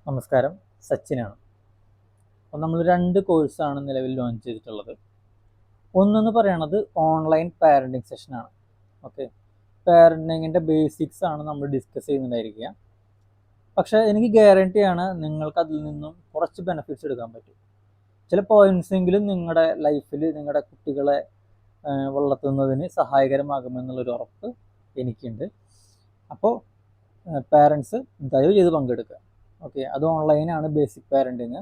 നമസ്കാരം, സച്ചിനാണ്. അപ്പോൾ നമ്മൾ രണ്ട് കോഴ്സാണ് നിലവിൽ ലോഞ്ച് ചെയ്തിട്ടുള്ളത്. ഒന്നെന്ന് പറയണത് ഓൺലൈൻ പാരൻറ്റിങ് സെഷനാണ്. ഓക്കെ, പാരൻറ്റിങ്ങിൻ്റെ ബേസിക്സ് ആണ് നമ്മൾ ഡിസ്കസ് ചെയ്യുന്നുണ്ടായിരിക്കുക. പക്ഷേ എനിക്ക് ഗ്യാരണ്ടിയാണ് നിങ്ങൾക്ക് അതിൽ നിന്നും കുറച്ച് ബെനിഫിറ്റ്സ് എടുക്കാൻ പറ്റും. ചില പോയിന്റ്സ് എങ്കിലും നിങ്ങളുടെ ലൈഫിൽ നിങ്ങളുടെ കുട്ടികളെ വളർത്തുന്നതിന് സഹായകരമാകുമെന്നുള്ളൊരു ഉറപ്പ് എനിക്കുണ്ട്. അപ്പോൾ പാരൻസ് ദയവ് ചെയ്ത് പങ്കെടുക്കുക. ഓക്കെ, അത് ഓൺലൈനാണ് ബേസിക് പാരൻറ്റിങ്.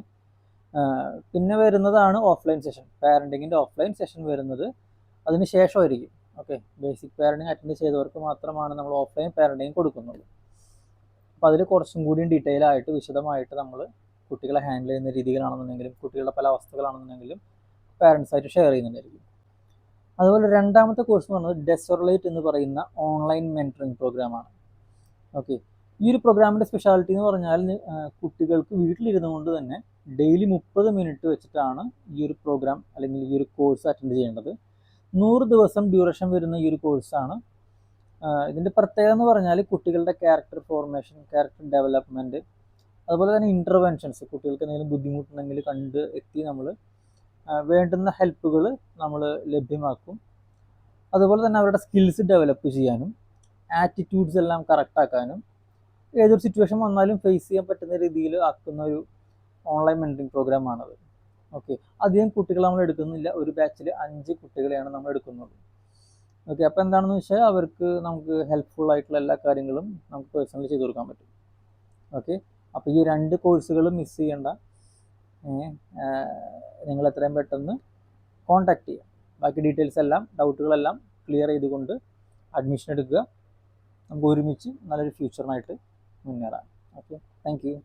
പിന്നെ വരുന്നതാണ് ഓഫ്ലൈൻ സെഷൻ. പാരൻറ്റിങ്ങിൻ്റെ ഓഫ്ലൈൻ സെഷൻ വരുന്നത് അതിന് ശേഷമായിരിക്കും. ഓക്കെ, ബേസിക് പാരൻറ്റിങ് അറ്റൻഡ് ചെയ്തവർക്ക് മാത്രമാണ് നമ്മൾ ഓഫ്ലൈൻ പാരൻറ്റിങ് കൊടുക്കുന്നുള്ളൂ. അപ്പോൾ അതിൽ കുറച്ചും കൂടി ഡീറ്റെയിൽ ആയിട്ട് വിശദമായിട്ട് നമ്മൾ കുട്ടികളെ ഹാൻഡിൽ ചെയ്യുന്ന രീതികളാണെന്നുണ്ടെങ്കിലും കുട്ടികളുടെ പല അവസ്ഥകളാണെന്നുണ്ടെങ്കിലും പാരൻസായിട്ട് ഷെയർ ചെയ്യുന്നുണ്ടായിരിക്കും. അതുപോലെ രണ്ടാമത്തെ കോഴ്സ് എന്ന് പറയുന്നത് ഡെസോർലേറ്റ് എന്ന് പറയുന്ന ഓൺലൈൻ മെൻറ്ററിങ് പ്രോഗ്രാമാണ്. ഓക്കെ, ഈ ഒരു പ്രോഗ്രാമിൻ്റെ സ്പെഷ്യാലിറ്റി എന്ന് പറഞ്ഞാൽ കുട്ടികൾക്ക് വീട്ടിലിരുന്നു കൊണ്ട് തന്നെ ഡെയിലി 30 മിനിറ്റ് വെച്ചിട്ടാണ് ഈ ഒരു പ്രോഗ്രാം അല്ലെങ്കിൽ ഈ ഒരു കോഴ്സ് അറ്റൻഡ് ചെയ്യേണ്ടത്. 100 ദിവസം ഡ്യൂറേഷൻ വരുന്ന ഈ ഒരു കോഴ്സാണ്. ഇതിൻ്റെ പ്രത്യേകത എന്ന് പറഞ്ഞാൽ കുട്ടികളുടെ ക്യാരക്ടർ ഫോർമേഷൻ, ക്യാരക്ടർ ഡെവലപ്മെൻറ്റ്, അതുപോലെ തന്നെ ഇൻ്റർവെൻഷൻസ്, കുട്ടികൾക്ക് എന്തെങ്കിലും ബുദ്ധിമുട്ടുണ്ടെങ്കിൽ കണ്ട് എത്തി നമ്മൾ വേണ്ടുന്ന ഹെൽപ്പുകൾ നമ്മൾ ലഭ്യമാക്കും. അതുപോലെ തന്നെ അവരുടെ സ്കിൽസ് ഡെവലപ്പ് ചെയ്യാനും ആറ്റിറ്റ്യൂഡ്സ് എല്ലാം കറക്റ്റാക്കാനും ഏതൊരു സിറ്റുവേഷൻ വന്നാലും ഫേസ് ചെയ്യാൻ പറ്റുന്ന രീതിയിൽ ആക്കുന്ന ഒരു ഓൺലൈൻ മെൻറ്ററിങ് പ്രോഗ്രാമാണത്. ഓക്കെ, അധികം കുട്ടികൾ നമ്മൾ എടുക്കുന്നില്ല. ഒരു ബാച്ചിൽ 5 കുട്ടികളെയാണ് നമ്മൾ എടുക്കുന്നത്. ഓക്കെ, അപ്പോൾ എന്താണെന്ന് വെച്ചാൽ അവർക്ക് നമുക്ക് ഹെൽപ്ഫുൾ ആയിട്ടുള്ള എല്ലാ കാര്യങ്ങളും നമുക്ക് പേഴ്സണലി ചെയ്ത് കൊടുക്കാൻ പറ്റും. ഓക്കെ, അപ്പോൾ ഈ 2 കോഴ്സുകളും മിസ് ചെയ്യേണ്ട. നിങ്ങൾ എത്രയും പെട്ടെന്ന് കോൺടാക്ട് ചെയ്യുക. ബാക്കി ഡീറ്റെയിൽസ് എല്ലാം, ഡൗട്ടുകളെല്ലാം ക്ലിയർ ചെയ്തുകൊണ്ട് അഡ്മിഷൻ എടുക്കുക. നമുക്ക് ഒരുമിച്ച് നല്ലൊരു ഫ്യൂച്ചറിനായിട്ട് മുന്നേറാം. Okay, thank you.